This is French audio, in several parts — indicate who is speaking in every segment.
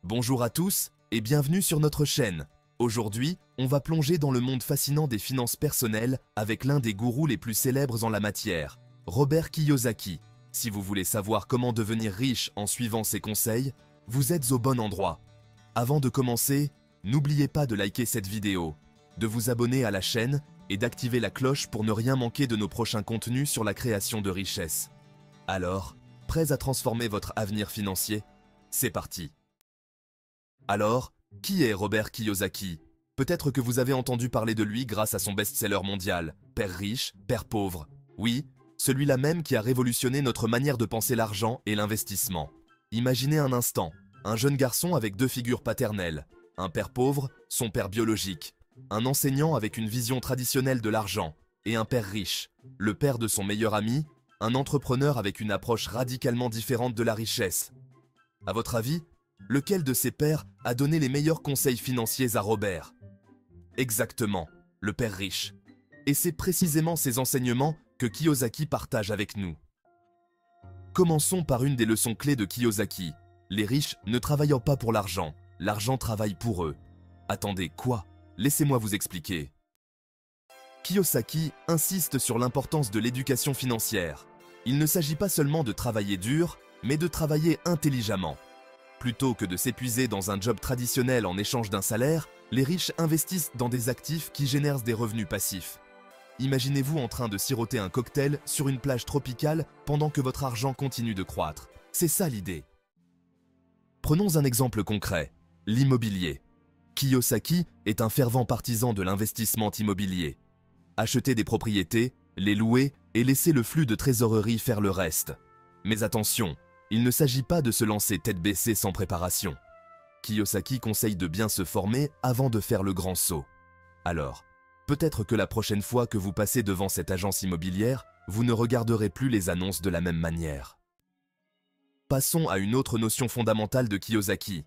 Speaker 1: Bonjour à tous et bienvenue sur notre chaîne. Aujourd'hui, on va plonger dans le monde fascinant des finances personnelles avec l'un des gourous les plus célèbres en la matière, Robert Kiyosaki. Si vous voulez savoir comment devenir riche en suivant ses conseils, vous êtes au bon endroit. Avant de commencer, n'oubliez pas de liker cette vidéo, de vous abonner à la chaîne et d'activer la cloche pour ne rien manquer de nos prochains contenus sur la création de richesses. Alors, prêts à transformer votre avenir financier? C'est parti! Alors, qui est Robert Kiyosaki? Peut-être que vous avez entendu parler de lui grâce à son best-seller mondial, Père riche, Père pauvre. Oui, celui-là même qui a révolutionné notre manière de penser l'argent et l'investissement. Imaginez un instant, un jeune garçon avec deux figures paternelles, un père pauvre, son père biologique, un enseignant avec une vision traditionnelle de l'argent, et un père riche, le père de son meilleur ami, un entrepreneur avec une approche radicalement différente de la richesse. À votre avis, lequel de ces pères a donné les meilleurs conseils financiers à Robert? Exactement, le père riche. Et c'est précisément ces enseignements que Kiyosaki partage avec nous. Commençons par une des leçons clés de Kiyosaki. Les riches ne travaillent pas pour l'argent, l'argent travaille pour eux. Attendez, quoi? Laissez-moi vous expliquer. Kiyosaki insiste sur l'importance de l'éducation financière. Il ne s'agit pas seulement de travailler dur, mais de travailler intelligemment. Plutôt que de s'épuiser dans un job traditionnel en échange d'un salaire, les riches investissent dans des actifs qui génèrent des revenus passifs. Imaginez-vous en train de siroter un cocktail sur une plage tropicale pendant que votre argent continue de croître. C'est ça l'idée. Prenons un exemple concret, l'immobilier. Kiyosaki est un fervent partisan de l'investissement immobilier. Acheter des propriétés, les louer et laisser le flux de trésorerie faire le reste. Mais attention, il ne s'agit pas de se lancer tête baissée sans préparation. Kiyosaki conseille de bien se former avant de faire le grand saut. Alors, peut-être que la prochaine fois que vous passez devant cette agence immobilière, vous ne regarderez plus les annonces de la même manière. Passons à une autre notion fondamentale de Kiyosaki.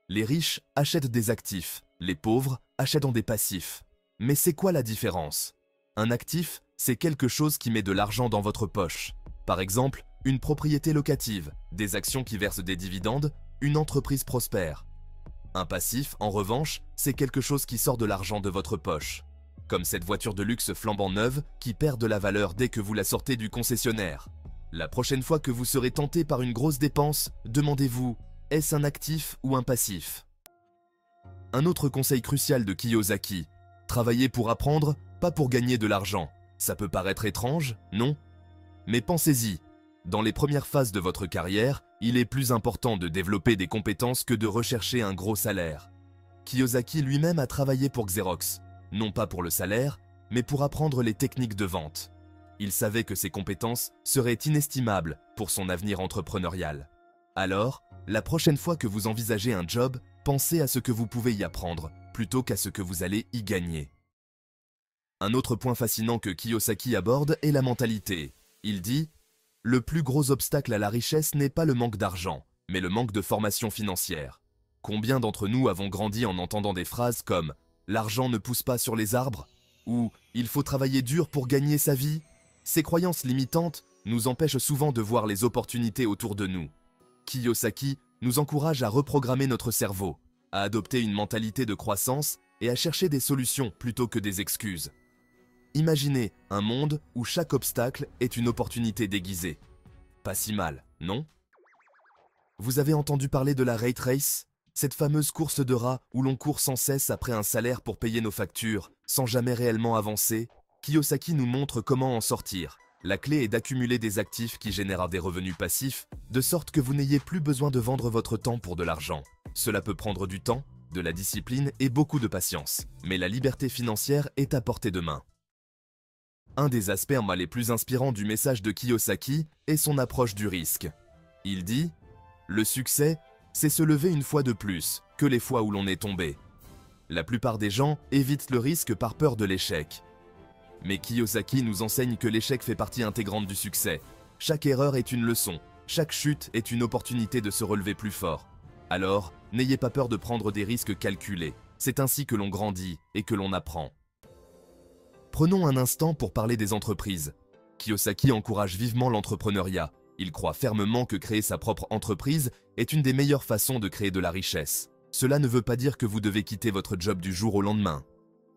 Speaker 1: Les riches achètent des actifs, les pauvres achètent des passifs. Mais c'est quoi la différence? Un actif, c'est quelque chose qui met de l'argent dans votre poche. Par exemple, une propriété locative, des actions qui versent des dividendes, une entreprise prospère. Un passif, en revanche, c'est quelque chose qui sort de l'argent de votre poche. Comme cette voiture de luxe flambant neuve qui perd de la valeur dès que vous la sortez du concessionnaire. La prochaine fois que vous serez tenté par une grosse dépense, demandez-vous, est-ce un actif ou un passif? Un autre conseil crucial de Kiyosaki, travailler pour apprendre, pas pour gagner de l'argent. Ça peut paraître étrange, non? Mais pensez-y. Dans les premières phases de votre carrière, il est plus important de développer des compétences que de rechercher un gros salaire. Kiyosaki lui-même a travaillé pour Xerox, non pas pour le salaire, mais pour apprendre les techniques de vente. Il savait que ces compétences seraient inestimables pour son avenir entrepreneurial. Alors, la prochaine fois que vous envisagez un job, pensez à ce que vous pouvez y apprendre, plutôt qu'à ce que vous allez y gagner. Un autre point fascinant que Kiyosaki aborde est la mentalité. Il dit: le plus gros obstacle à la richesse n'est pas le manque d'argent, mais le manque de formation financière. Combien d'entre nous avons grandi en entendant des phrases comme « l'argent ne pousse pas sur les arbres » ou « il faut travailler dur pour gagner sa vie ». Ces croyances limitantes nous empêchent souvent de voir les opportunités autour de nous. Kiyosaki nous encourage à reprogrammer notre cerveau, à adopter une mentalité de croissance et à chercher des solutions plutôt que des excuses. Imaginez un monde où chaque obstacle est une opportunité déguisée. Pas si mal, non? Vous avez entendu parler de la Rat Race? Cette fameuse course de rats où l'on court sans cesse après un salaire pour payer nos factures, sans jamais réellement avancer? Kiyosaki nous montre comment en sortir. La clé est d'accumuler des actifs qui génèrent des revenus passifs, de sorte que vous n'ayez plus besoin de vendre votre temps pour de l'argent. Cela peut prendre du temps, de la discipline et beaucoup de patience. Mais la liberté financière est à portée de main. Un des aspects les plus inspirants du message de Kiyosaki est son approche du risque. Il dit « Le succès, c'est se lever une fois de plus que les fois où l'on est tombé. La plupart des gens évitent le risque par peur de l'échec. Mais Kiyosaki nous enseigne que l'échec fait partie intégrante du succès. Chaque erreur est une leçon, chaque chute est une opportunité de se relever plus fort. Alors, n'ayez pas peur de prendre des risques calculés. C'est ainsi que l'on grandit et que l'on apprend. » Prenons un instant pour parler des entreprises. Kiyosaki encourage vivement l'entrepreneuriat. Il croit fermement que créer sa propre entreprise est une des meilleures façons de créer de la richesse. Cela ne veut pas dire que vous devez quitter votre job du jour au lendemain.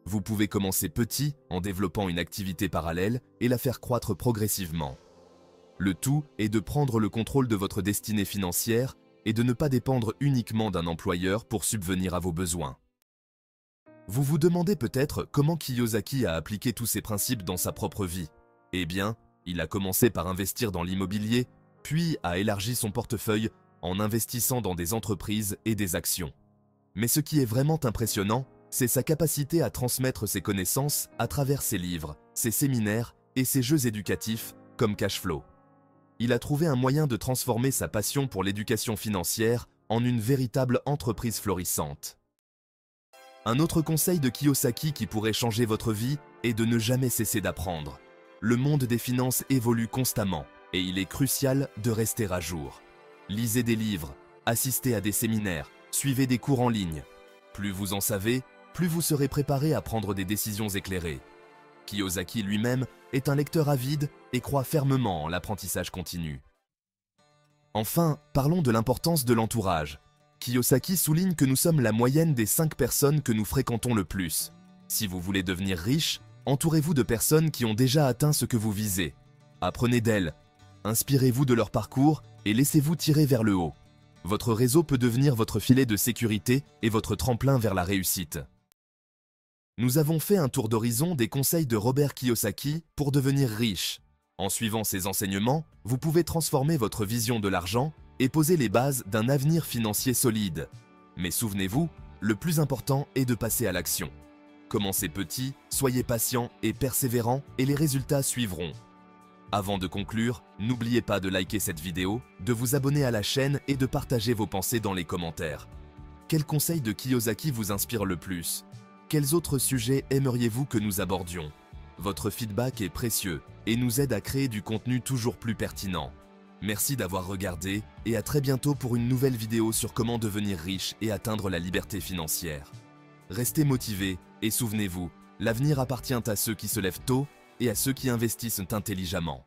Speaker 1: Vous pouvez commencer petit en développant une activité parallèle et la faire croître progressivement. Le tout est de prendre le contrôle de votre destinée financière et de ne pas dépendre uniquement d'un employeur pour subvenir à vos besoins. Vous vous demandez peut-être comment Kiyosaki a appliqué tous ces principes dans sa propre vie. Eh bien, il a commencé par investir dans l'immobilier, puis a élargi son portefeuille en investissant dans des entreprises et des actions. Mais ce qui est vraiment impressionnant, c'est sa capacité à transmettre ses connaissances à travers ses livres, ses séminaires et ses jeux éducatifs comme Cashflow. Il a trouvé un moyen de transformer sa passion pour l'éducation financière en une véritable entreprise florissante. Un autre conseil de Kiyosaki qui pourrait changer votre vie est de ne jamais cesser d'apprendre. Le monde des finances évolue constamment et il est crucial de rester à jour. Lisez des livres, assistez à des séminaires, suivez des cours en ligne. Plus vous en savez, plus vous serez préparé à prendre des décisions éclairées. Kiyosaki lui-même est un lecteur avide et croit fermement en l'apprentissage continu. Enfin, parlons de l'importance de l'entourage. Kiyosaki souligne que nous sommes la moyenne des 5 personnes que nous fréquentons le plus. Si vous voulez devenir riche, entourez-vous de personnes qui ont déjà atteint ce que vous visez. Apprenez d'elles, inspirez-vous de leur parcours et laissez-vous tirer vers le haut. Votre réseau peut devenir votre filet de sécurité et votre tremplin vers la réussite. Nous avons fait un tour d'horizon des conseils de Robert Kiyosaki pour devenir riche. En suivant ses enseignements, vous pouvez transformer votre vision de l'argent et poser les bases d'un avenir financier solide. Mais souvenez-vous, le plus important est de passer à l'action. Commencez petit, soyez patient et persévérant et les résultats suivront. Avant de conclure, n'oubliez pas de liker cette vidéo, de vous abonner à la chaîne et de partager vos pensées dans les commentaires. Quel conseil de Kiyosaki vous inspire le plus? Quels autres sujets aimeriez-vous que nous abordions? Votre feedback est précieux et nous aide à créer du contenu toujours plus pertinent. Merci d'avoir regardé et à très bientôt pour une nouvelle vidéo sur comment devenir riche et atteindre la liberté financière. Restez motivés et souvenez-vous, l'avenir appartient à ceux qui se lèvent tôt et à ceux qui investissent intelligemment.